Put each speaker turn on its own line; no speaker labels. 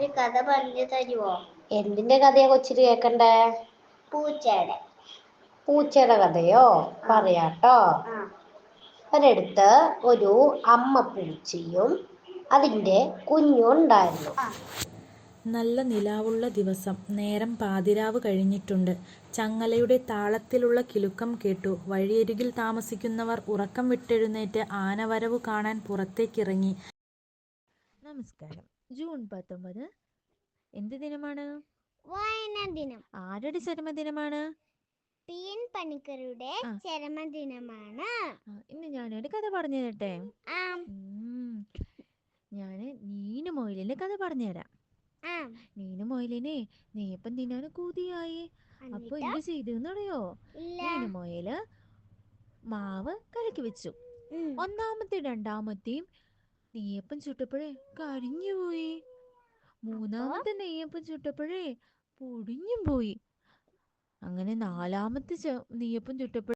ഒരു കഥ പറഞ്ഞു തരുമോ?
എന്തിന്റെ കഥയാ കൊച്ചിന് കേക്കണ്ടേ?
പൂച്ചയുടെ.
പൂച്ചയുടെ കഥയോ? പറയാട്ടോ. ഒരിടത്ത് ഒരു അമ്മ പൂച്ചയും അതിന്റെ കുഞ്ഞും ഉണ്ടായിരുന്നു.
നല്ല നിലാവുള്ള ദിവസം. നേരം പാതിരാവ് കഴിഞ്ഞിട്ടുണ്ട്. ചങ്ങലയുടെ താളത്തിലുള്ള കിലുക്കം കേട്ടു. വഴിയരികിൽ താമസിക്കുന്നവർ ഉറക്കം വിട്ടെഴുന്നേറ്റ് ആനവരവു കാണാൻ പുറത്തേക്കിറങ്ങി. നമസ്കാരം. ജൂൺ 19 എന്ത് ദിനമാണ്?
വായനാ ദിനം.
ആരുടെ ചരമദിനമാണ്?
PN പണിക്കരുടെ ചരമദിനമാണ്.
ഇന്ന് ഞാനൊരു കഥ പറഞ്ഞു തരട്ടെ? ഞാന് നീനു മൊയിലിന്റെ കഥ പറഞ്ഞുതരാം. നീനു മൊയിലിനെ നെയ്യപ്പം തിന്നാൻ കൂതിയായി. അപ്പൊ എന്ത് ചെയ്തെന്നറിയോ? നീനു മൊയില് മാവ് കലക്കി വെച്ചു. ഒന്നാമത്തെ രണ്ടാമത്തെയും നെയ്യപ്പം ചുട്ടപ്പോഴേ കരിഞ്ഞുപോയി. മൂന്നാമത്തെ നെയ്യപ്പം ചുട്ടപ്പോഴേ പൊടിഞ്ഞും പോയി. അങ്ങനെ നാലാമത്തെ നെയ്യപ്പം ചുട്ടപ്പോഴേ